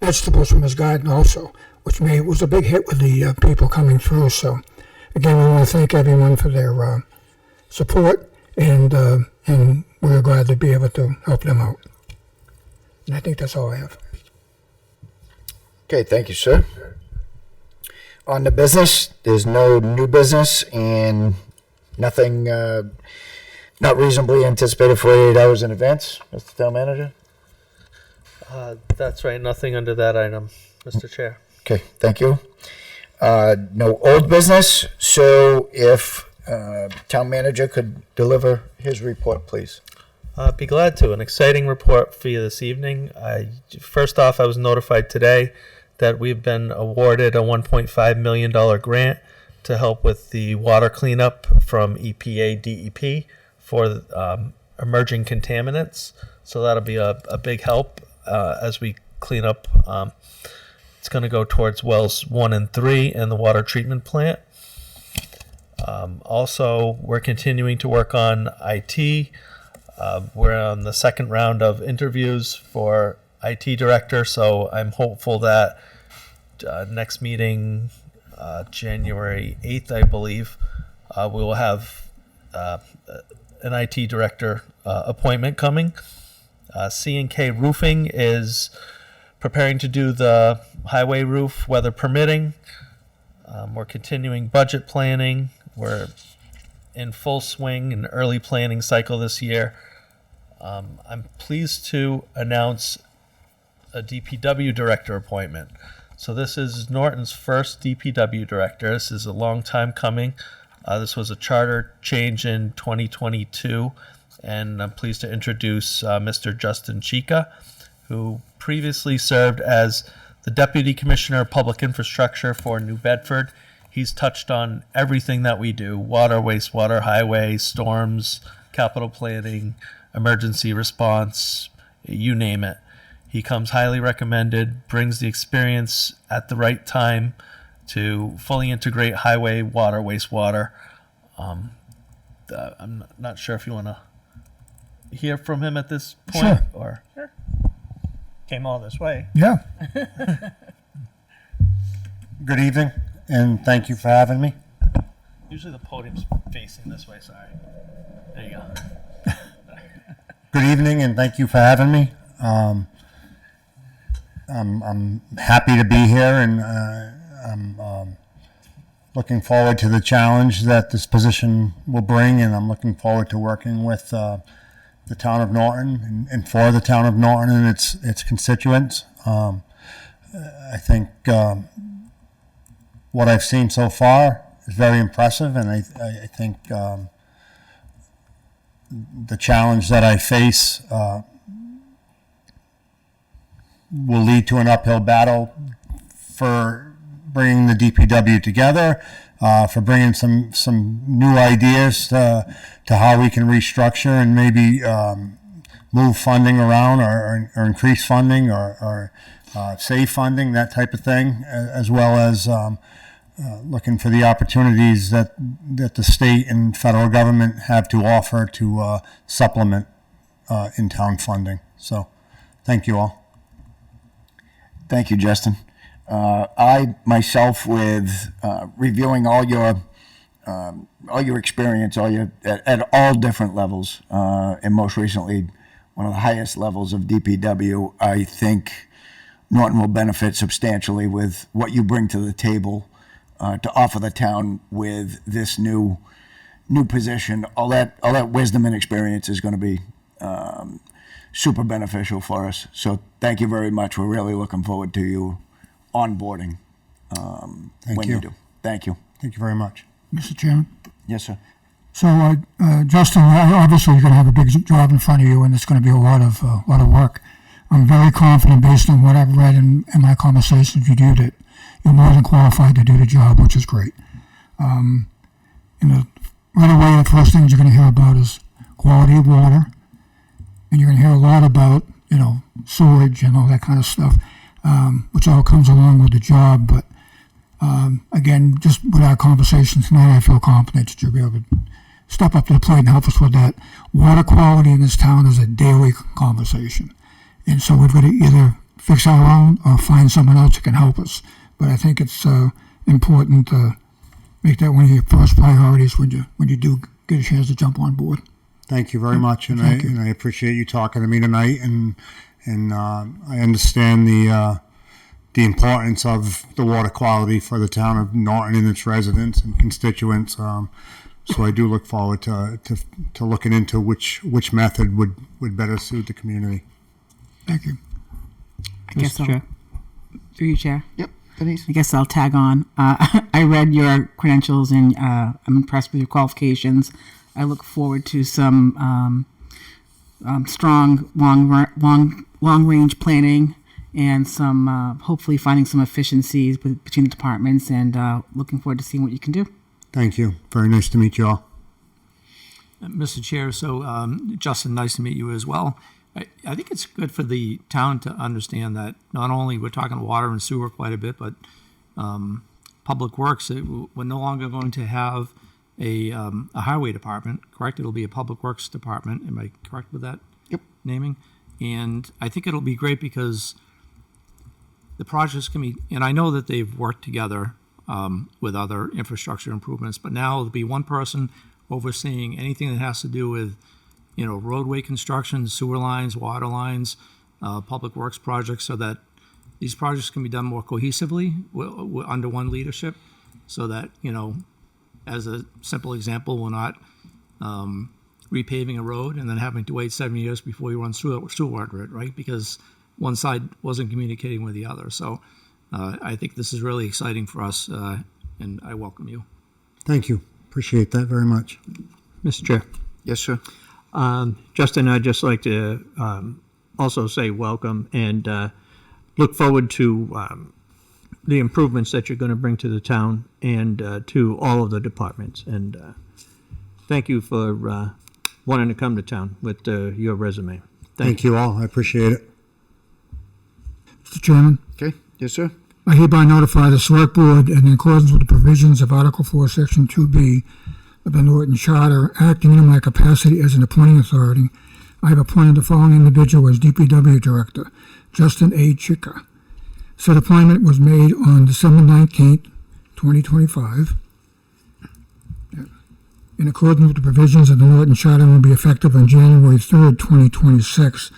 vegetables from his garden also, which was a big hit with the people coming through. So, again, we want to thank everyone for their support, and we're glad to be able to help them out. And I think that's all I have. Okay, thank you, sir. On the business, there's no new business and nothing not reasonably anticipated 48 hours in advance, Mr. Town Manager? That's right. Nothing under that item, Mr. Chair. Okay, thank you. No old business, so if Town Manager could deliver his report, please. Be glad to. An exciting report for you this evening. First off, I was notified today that we've been awarded a $1.5 million grant to help with the water cleanup from EPA DEP for emerging contaminants. So that'll be a big help as we clean up. It's going to go towards wells 1 and 3 and the water treatment plant. Also, we're continuing to work on IT. We're on the second round of interviews for IT director, so I'm hopeful that next meeting, January 8th, I believe, we will have an IT director appointment coming. C&K Roofing is preparing to do the highway roof, weather permitting. We're continuing budget planning. We're in full swing in early planning cycle this year. I'm pleased to announce a DPW director appointment. So this is Norton's first DPW director. This is a long time coming. This was a charter change in 2022, and I'm pleased to introduce Mr. Justin Chica, who previously served as the Deputy Commissioner of Public Infrastructure for New Bedford. He's touched on everything that we do: water, wastewater, highway, storms, capital planning, emergency response, you name it. He comes highly recommended, brings the experience at the right time to fully integrate highway, water, wastewater. I'm not sure if you want to hear from him at this point. Sure. Or Sure. Came all this way. Yeah. Good evening, and thank you for having me. usually the podium's facing this way. Sorry. There you go. Good evening, and thank you for having me. I'm happy to be here, and I'm looking forward to the challenge that this position will bring, and I'm looking forward to working with the town of Norton and for the town of Norton and its constituents. I think what I've seen so far is very impressive, and I think the challenge that I face will lead to an uphill battle for bringing the DPW together, for bringing some new ideas to how we can restructure and maybe move funding around or increase funding or save funding, that type of thing, as well as looking for the opportunities that the state and federal government have to offer to supplement in-town funding. So, thank you all. Thank you, Justin. I myself, with reviewing all your experience, at all different levels, and most recently one of the highest levels of DPW, I think Norton will benefit substantially with what you bring to the table to offer the town with this new position. All that wisdom and experience is going to be super beneficial for us. So thank you very much. We're really looking forward to you onboarding when you do. Thank you. Thank you very much. Mr. Chairman? Yes, sir. So, Justin, obviously you're going to have a big job in front of you, and it's going to be a lot of work. I'm very confident, based on what I've read in my conversations with you, that you're more than qualified to do the job, which is great. Right away, the first things you're going to hear about is quality of water, and you're going to hear a lot about, sewage and all that kind of stuff, which all comes along with the job. But again, just with our conversation tonight, I feel confident that you'll be able to step up to the plate and help us with that. Water quality in this town is a daily conversation. And so we've got to either fix our own or find someone else who can help us. But I think it's important to make that one of your first priorities when you do get a chance to jump on board. Thank you very much, and Thank you. I appreciate you talking to me tonight, and I understand the importance of the water quality for the town of Norton and its residents and constituents. So I do look forward to looking into which method would better suit the community. Thank you. I guess I'll, through you, Chair. Yep, Denise. I guess I'll tag on. I read your credentials and I'm impressed with your qualifications. I look forward to some strong, long range planning and some hopefully finding some efficiencies between the departments, and looking forward to seeing what you can do. Thank you. Very nice to meet you all. Mr. Chair, so Justin, nice to meet you as well. I think it's good for the town to understand that not only we're talking water and sewer quite a bit, but Public Works, we're no longer going to have a highway department, correct? It'll be a Public Works department. Am I correct with that? Yep. Naming? And I think it'll be great because the projects can be, and I know that they've worked together with other infrastructure improvements, but now there'll be one person overseeing anything that has to do with, roadway construction, sewer lines, water lines, public works projects, so that these projects can be done more cohesively under one leadership, so that, as a simple example, we're not repaving a road and then having to wait 7 years before you run sewer under it, right? Because one side wasn't communicating with the other. So I think this is really exciting for us, and I welcome you. Thank you. Appreciate that very much. Mr. Chair. Yes, sir. Justin, I'd just like to also say welcome and look forward to the improvements that you're going to bring to the town and to all of the departments. And thank you for wanting to come to town with your resume. Thank you all. I appreciate it. Mr. Chairman, Okay. Yes, sir. I hereby notify the Select Board, in accordance with the provisions of Article 4, Section 2B of the Norton Charter, acting in my capacity as an appointing authority, I have appointed the following individual as DPW Director: Justin A. Chica. Said appointment was made on December 19th, 2025. In accordance with the provisions of the Norton Charter, will be effective on January 3rd, 2026,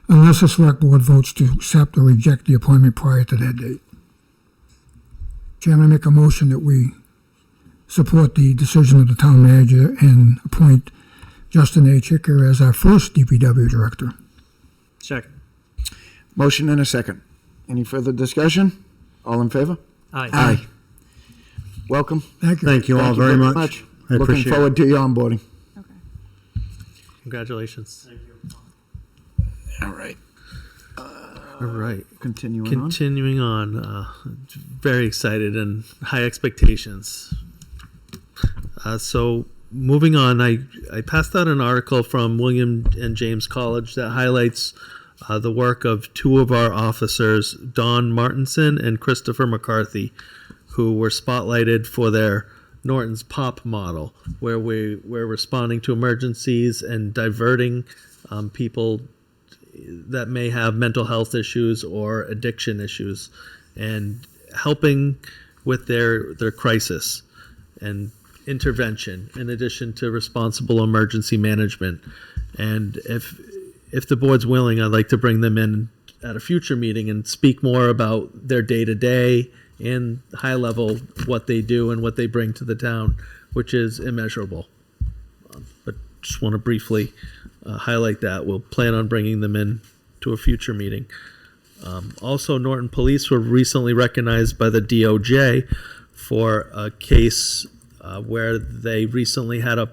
unless the Select Board votes to accept or reject the appointment prior to that date. Chairman, I make a motion that we support the decision of the town manager and appoint Justin A. Chicker as our first DPW Director. Second. Motion and a second. Any further discussion? All in favor? Aye. Welcome. Thank you. Thank you all very much. I Looking appreciate it. forward to your onboarding. Congratulations. All right. All right. Continuing on. Continuing on, very excited and high expectations. So moving on, I passed out an article from William and James College that highlights the work of two of our officers, Don Martinson and Christopher McCarthy, who were spotlighted for their Norton's POP model, where we're responding to emergencies and diverting people that may have mental health issues or addiction issues, and helping with their crisis and intervention, in addition to responsible emergency management. And if the board's willing, I'd like to bring them in at a future meeting and speak more about their day-to-day and high level what they do and what they bring to the town, which is immeasurable. But just want to briefly highlight that. We'll plan on bringing them in to a future meeting. Also, Norton Police were recently recognized by the DOJ for a case where they recently had a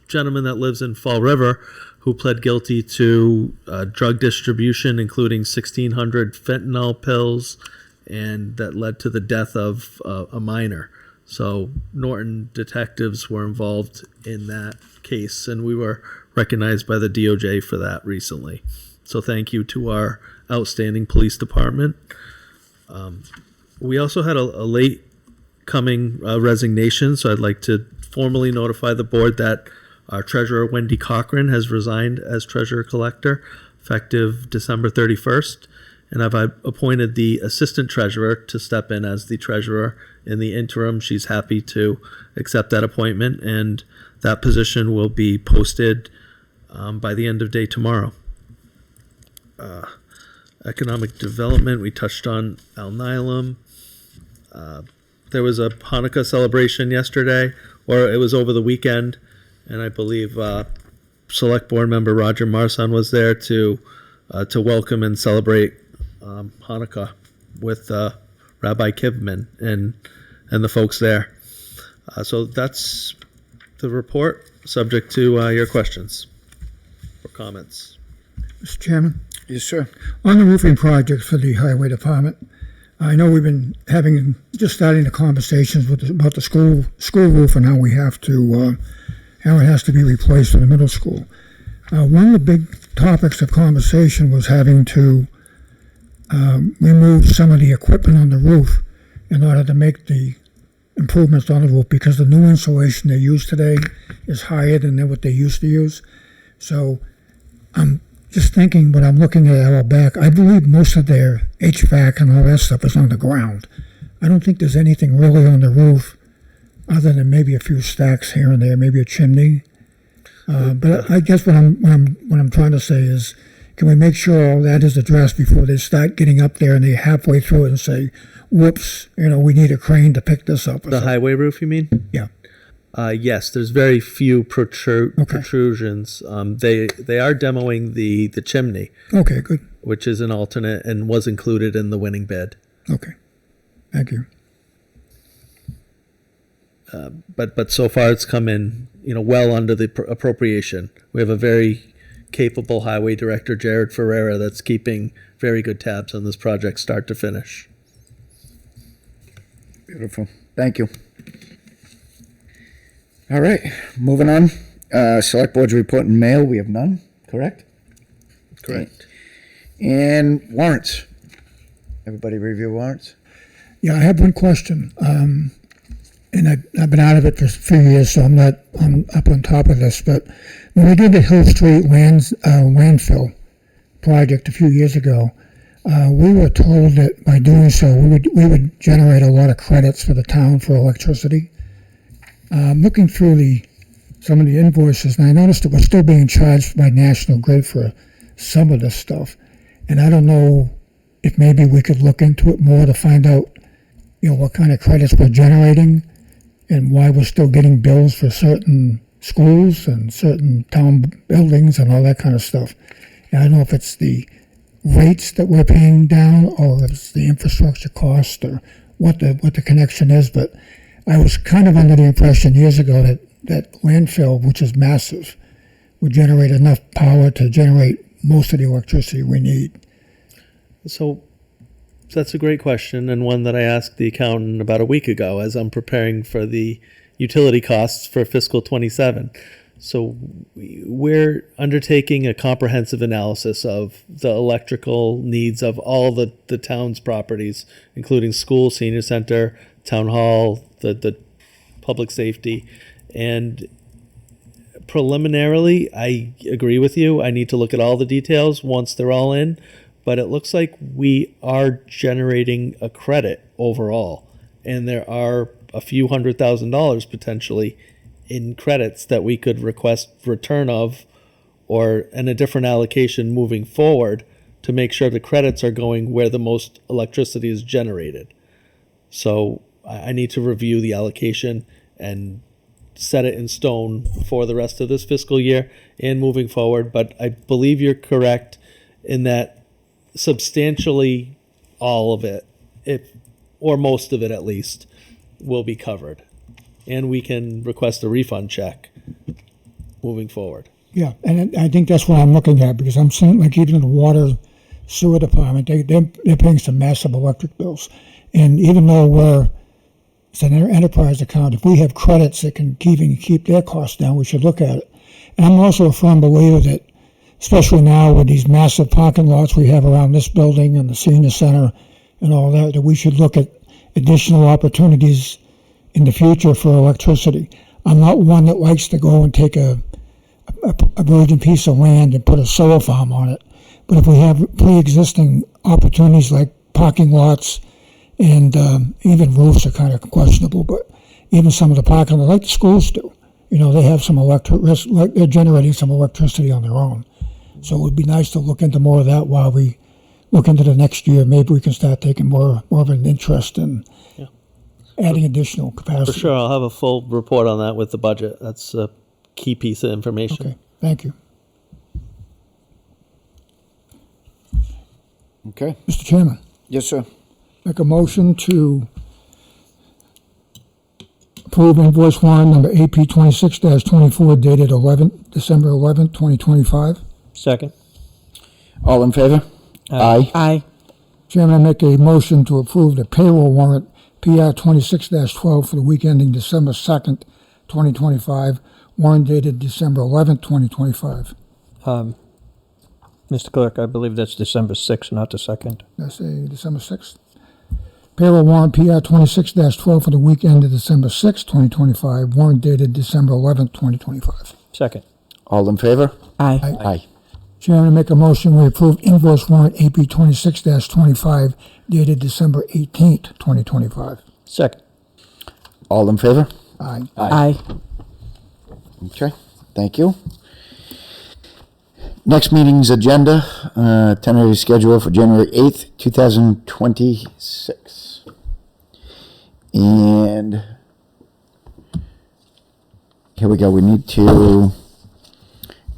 gentleman that lives in Fall River who pled guilty to drug distribution, including 1,600 fentanyl pills, and that led to the death of a minor. So Norton detectives were involved in that case, and we were recognized by the DOJ for that recently. So thank you to our outstanding police department. We also had a late coming resignation, so I'd like to formally notify the board that our treasurer, Wendy Cochran, has resigned as treasurer collector effective December 31st. And I've appointed the assistant treasurer to step in as the treasurer in the interim. She's happy to accept that appointment, and that position will be posted by the end of day tomorrow. Economic development, we touched on Alnylam. There was a Hanukkah celebration yesterday, or it was over the weekend, and I believe Select Board member Roger Marsan was there to welcome and celebrate Hanukkah with Rabbi Kivman and the folks there. So that's the report, subject to your questions or comments. Mr. Chairman, Yes, sir. on the roofing project for the highway department, I know we've been just starting the conversations about the school roof and how we have to, how it has to be replaced for the middle school. One of the big topics of conversation was having to remove some of the equipment on the roof in order to make the improvements on the roof, because the new insulation they use today is higher than what they used to use. So I'm just thinking, when I'm looking at our back, I believe most of their HVAC and all that stuff is on the ground. I don't think there's anything really on the roof other than maybe a few stacks here and there, maybe a chimney. But I guess what I'm trying to say is, can we make sure all that is addressed before they start getting up there and they're halfway through it and say, whoops, we need a crane to pick this up. The highway roof, you mean? Yeah. Yes, there's very few protrusions. They are demoing the chimney, Okay, good. which is an alternate and was included in the winning bid. Okay. Thank you. But so far it's come in, well under the appropriation. We have a very capable highway director, Jared Ferreira, that's keeping very good tabs on this project, start to finish. Beautiful. Thank you. All right, moving on. Select Board's report and mail, we have none, correct? Correct. And warrants. Everybody review warrants? Yeah, I have one question. And I've been out of it for a few years, so I'm up on top of this. But when we did the Hill Street landfill project a few years ago, we were told that by doing so, we would generate a lot of credits for the town for electricity. Looking through some of the invoices, and I noticed that we're still being charged by National Grid for some of this stuff. And I don't know if maybe we could look into it more to find out, what kind of credits we're generating and why we're still getting bills for certain schools and certain town buildings and all that kind of stuff. And I don't know if it's the rates that we're paying down or if it's the infrastructure cost or what the connection is, but I was kind of under the impression years ago that landfill, which is massive, would generate enough power to generate most of the electricity we need. So that's a great question, and one that I asked the accountant about a week ago as I'm preparing for the utility costs for fiscal 27. So we're undertaking a comprehensive analysis of the electrical needs of all the town's properties, including school, senior center, town hall, the public safety. And preliminarily, I agree with you. I need to look at all the details once they're all in. But it looks like we are generating a credit overall. And there are a few $100,000 potentially in credits that we could request return of or in a different allocation moving forward to make sure the credits are going where the most electricity is generated. So I need to review the allocation and set it in stone for the rest of this fiscal year and moving forward. But I believe you're correct in that substantially all of it, or most of it at least, will be covered. And we can request a refund check moving forward. Yeah, and I think that's what I'm looking at, because I'm seeing, like, even in the water sewer department, they're paying some massive electric bills. And even though it's an enterprise account, if we have credits that can even keep their costs down, we should look at it. And I'm also a firm believer that, especially now with these massive parking lots we have around this building and the senior center and all that we should look at additional opportunities in the future for electricity. I'm not one that likes to go and take a virgin piece of land and put a solar farm on it. But if we have pre-existing opportunities like parking lots and even roofs are kind of questionable, but even some of the parking, like the schools do, they have some they're generating some electricity on their own. So it would be nice to look into more of that while we look into the next year. Maybe we can start taking more of an interest in adding additional capacity. For sure, I'll have a full report on that with the budget. That's a key piece of information. Okay, thank you. Okay. Mr. Chairman, Yes, sir. make a motion to approve invoice warrant number AP 26-24 dated December 11th, 2025. Second. All in favor? Aye. Aye. Chairman, I make a motion to approve the payroll warrant PR 26-12 for the week ending December 2nd, 2025, warrant dated December 11th, 2025. Mr. Clerk, I believe that's December 6th, not the 2nd. That's a December 6th. Payroll warrant PR 26-12 for the week ended December 6th, 2025, warrant dated December 11th, 2025. Second. All in favor? Aye. Aye. Chairman, I make a motion we approve invoice warrant AP 26-25 dated December 18th, 2025. Second. All in favor? Aye. Aye. Okay, thank you. Next meeting's agenda, tentative schedule for January 8th, 2026. And here we go. We need to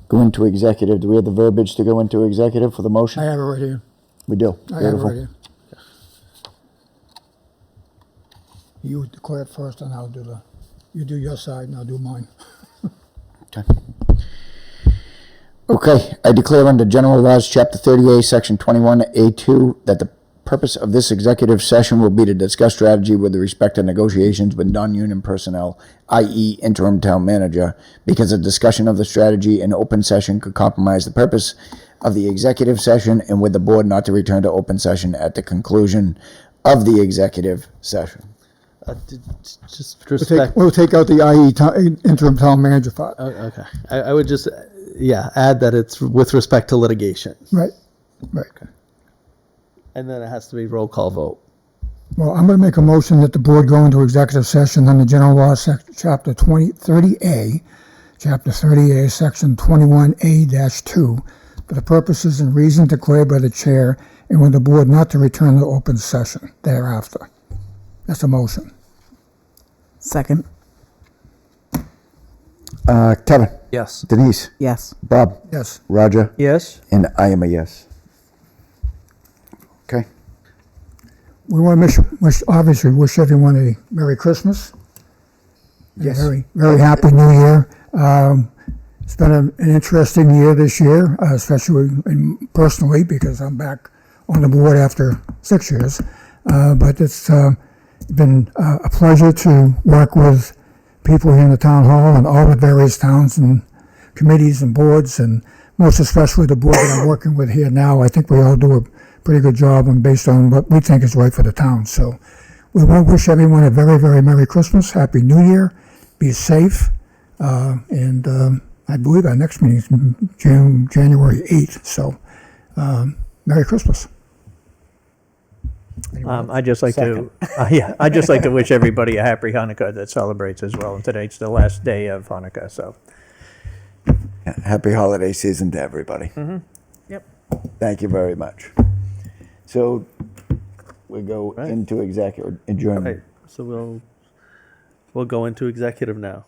go into executive. Do we have the verbiage to go into executive for the motion? I have it right here. We do. I have it Beautiful. right here. You declare it first and you do your side and I'll do mine. Okay, I declare under General Laws, Chapter 30A, Section 21A2, that the purpose of this executive session will be to discuss strategy with respect to negotiations with non-union personnel, i.e. interim town manager, because a discussion of the strategy in open session could compromise the purpose of the executive session, and with the board not to return to open session at the conclusion of the executive session. Just respect. We'll take out the IE interim town manager part. Okay. I would just, add that it's with respect to litigation. Right, right. And then it has to be roll call vote. Well, I'm going to make a motion that the board go into executive session under General Law, Chapter 30A, Section 21A-2, for the purposes and reasons declared by the chair, and with the board not to return to open session thereafter. That's a motion. Second. Kevin, Yes. Denise, Yes. Bob, Yes. Roger, Yes? and I am a yes. Okay. We want to obviously wish everyone a Merry Christmas. Yes. A very, very happy New Year. It's been an interesting year this year, especially personally, because I'm back on the board after 6 years. But it's been a pleasure to work with people here in the town hall and all the various towns and committees and boards, and most especially the board that I'm working with here now. I think we all do a pretty good job and based on what we think is right for the town. So we want to wish everyone a very, very Merry Christmas, Happy New Year, be safe, and I believe our next meeting is January 8th. So Merry Christmas. I'd just like to, I'd just like to wish everybody a happy Hanukkah that celebrates as well. And today's the last day of Hanukkah, so. Happy holiday season to everybody. Yep. Thank you very much. So we go into executive adjournment. Okay, so we'll go into executive now.